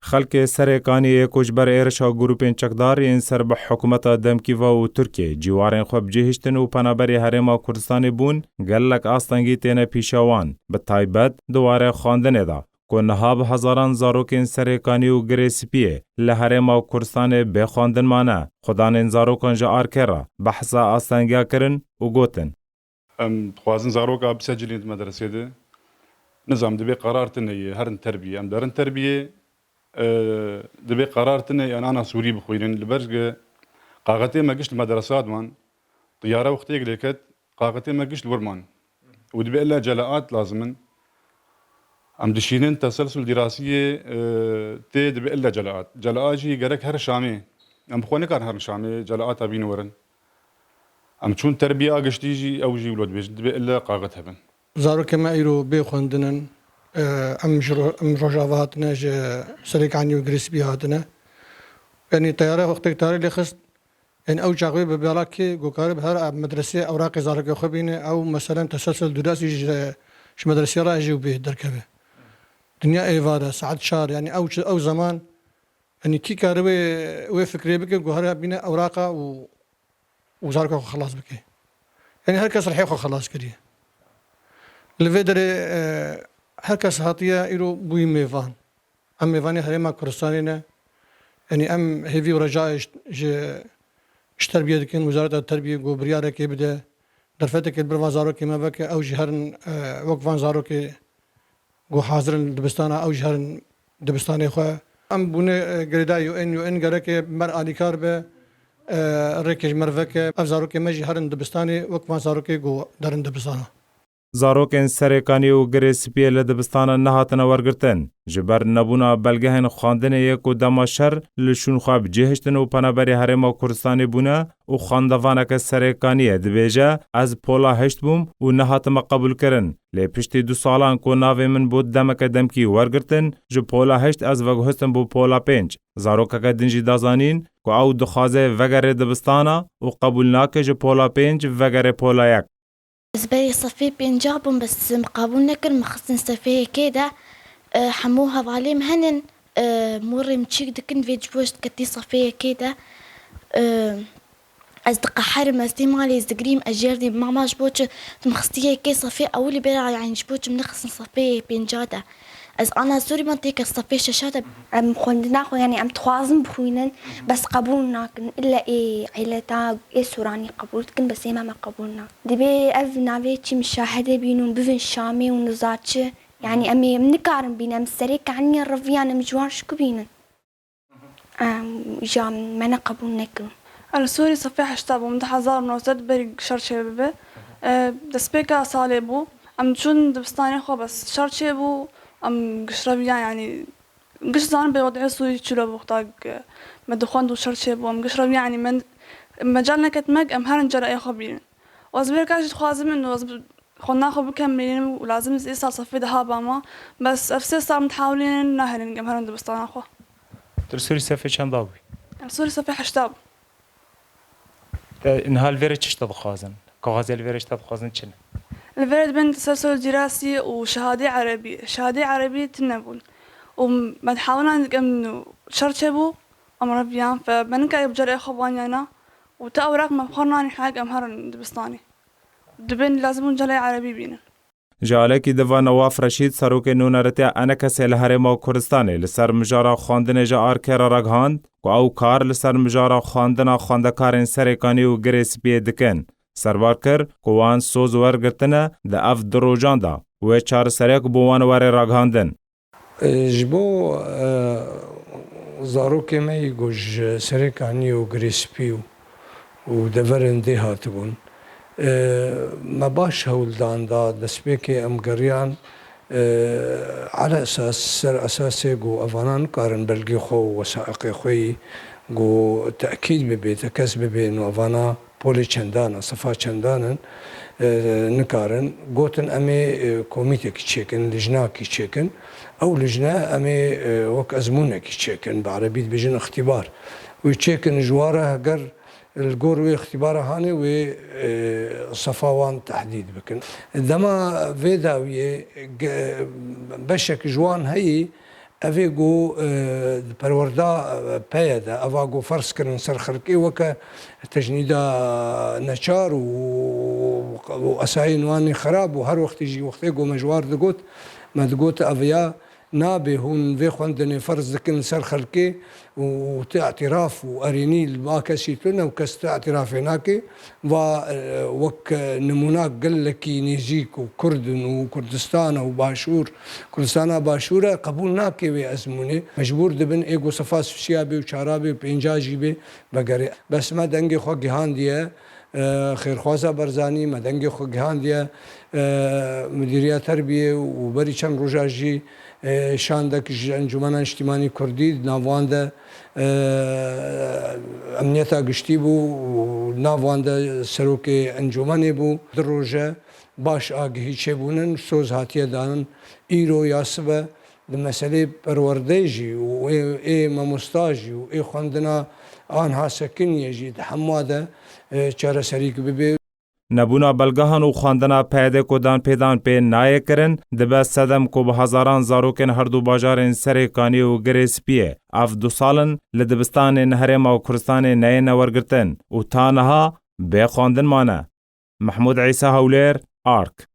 خلق سرکانی کجبر ایرشا گروپین چکداری این سر به حکومت دمکیوا و ترکیه جوارین خوب جهشتن و پنابری حرما کردستان بون گلک آستانگی تینه پیشوان به تایبت دواره خواندن دا که نهاب هزاران زاروکین سرکانی و گریسپیه لحرما کردستان به خواندن مانه خدان این زاروکان جا آرکره بحثا آستانگیا کرن و گوتن خوازن زاروکا بسجلين مدرسة ده نظام دبي قرار تني هرن تربية دارن تربية دبي قرار تني يعني أنا سوري بخوينين البرج قاعدتي ما جيش المدرسات مان طيارة وقت يقلكت قاعدتي ما جيش الورمان ودبي إلا جلاءات لازمن دشينين تسلسل دراسية تي دبي إلا جلاءات جي جرك هر شامي بخواني كان هر شامي جلاءات أبين ورن چون تربیه آگشتیجی او جی ولود بیشت به الا قاعدت هبن. زارو كما يرو بيخوندن رجعاتنا سريكاني وغريسبي هاتنا يعني طياره وقت طياره اللي خص ان او جاغوي ببلاكي غوكارب هر مدرسه اوراق زارك خبينه او مثلا تسلسل دراسي ش مدرسه راجي وبه دركبه دنيا ايفادا ساعات شهر يعني او زمان يعني كي كاربي وفكري بك غهر بينا اوراقه وزارك خلاص بك يعني هركس الحيخ خلاص كريه الفيدري هركس هاتيه يرو بوي ميفان ام ميفاني هريما كرسانينا يعني ام هيفي ورجاء اشتربيه دكين وزاره التربيه جو بريارك يبدا درفتك البروا زاروكي ما بك او جهرن وقفان زاروكي جو حاضر دبستانا او جهرن دبستاني خو ام بونه غريدا يو ان غرك مر اليكار به رکش مرفک افزاروکی مجی هرن دبستانی وقت زاروکی گو درن دبستانا زاروکین سرکانی و گریسپی لدبستان نهاتن ورگرتن جبر نبونا بلگهن خواندن یک و دماشر لشون خواب جهشتن و پنابری حرما کردستانی بونا و خواندوانک سرکانی دبیجه از پولا هشت بوم و نهاتم قبول کرن لی پشتی 2 سالان کو ناوی من بود دمک دمکی ورگرتن جو پولا هشت از وگهستن بو پولا 5 زاروکک دنجی دازانین کو او دخوازه وگر دبستانا و قبول ناکه جو پولا 5 وگر پولا 1 زبالي صفي بينجابهم بس مقابلنا كل مخصن صفي كده حموها ظالم هنن موري متشيك دكن فيج بوشت كتي صفية كده أصدقاء حرم استمالي زقريم أجيردي ماما جبوش مخصية كي صفي أولي بيرا يعني جبوش منخصن صفي بينجاده از أنا سوري منطقة صفي شاشات خوندنا خو يعني تخوازن بخوينن بس قبولنا إلا إيه عيلتا إيه سوراني قبولتكن بس إيه ما قبولنا دبي أف نافيتشي مشاهدة بينو بفن شامي ونزاتش يعني أمي منكارن بينا مسريك عني الرفيان مجوار شكو بينا جا منا قبولنا كلو أنا سوري صفي حشتاب ومدحزار نوزد بريق شرشي ببه دسبيكا صالبو تشون دبستاني خو بس شرشي بو قشرب يعني قش زان بوضع سوري تشلو بوقتاق مدخوان شرشي بو قشرب يعني من مجالنا كتمج هرن جرا خبيرين وزبير كاش خوازم انه خلنا خو بكملين ولازم يصير صفي دها باما بس افسي صار متحاولين نهرن هرن دبستان اخو ترسوري صفي كان ضاوي سوري صفي حشتاب نهال فيرتش تدخوازن كغازل فيرتش تدخوازن چنه الفرد بين تسلسل دراسي وشهادة عربي تنبون وما تحاولنا نقمنو شرشبو أمر بيان فبنكا يبجر إخواني أنا وتأوراق ما بخورنا نحاق أمهر دبستاني دبن لازم جلي عربي بينا جالکی دوا نواف رشید سروک نونرتی انکس الهرما کردستانی لسر مجارا خواندن جا آرکر رگهاند و او کار لسر مجارا خواندن خواندکارن سرکانی و گریسپی دکن سربار کر کوان سوز ورگرتنه ده اف دروجان دا و چار سریک بوان ور رگهاندن جبو زاروک می گوش سرکانی و گریسپی و دورن ده هاتبون ما باش هولدان دا دسبيكي ام قريان على اساس سر اساسي جو افانان قارن بلغي خو وثائقي خوي جو تاكيد ببيت كسب بين افانا بولي چندانا صفا چندانن نكارن قوتن امي كوميتي كيتشيكن لجنه كيتشيكن او لجنه امي وك ازمونه كيتشيكن بعربي بيجن اختبار ويتشيكن جواره قر الجور اختباره هاني وصفاوان تحديد بكن دما فيداوية بشك جوان هي افيغو بروردا بايدا افاغو فرس كرن سر خلقي وكا تجنيدا نشار واساين واني خراب وهر وقت يجي وقت يجو مجوار دقوت ما دقوت افيا نابي هون في خوندني فرز ذكن سر خلقي واعتراف واريني ما كسيتنا وكست اعتراف هناك وك نموناك قال لك نيجيك وكردن وكردستان وباشور كردستان باشوره قبولناك وازموني مجبور دبن ايجو صفاس شيابي وشارابي وبينجاجي بي بقري بس ما دنگي خو جهانديه خيرخوازا برزاني ما دنگي خو جهانديه مديريه تربيه وبري چن روجاجي شاندك انجمن اجتماعي كردي ناوانده امنيتا گشتي بو ناوانده سروك انجمن بو دروجه باش آگهی چه بونن سوز هاتیه دانن ایرو یاسبه المسألة پروردهجی و ای ممستاجی و ای خوندنا آنها سکنیه جی حماده چاره سریک ببی نبونا بلگهان و خواندنا پیده کدان پیدان پی نایه کرن دبه صدم کو به هزاران زاروکن هر دو باجارن سرکانی و گریسپیه اف 2 سالن لدبستان نهرم و کردستان نای نورگرتن و تانها به خواندن مانه. محمود عیسی هولیر، آرک.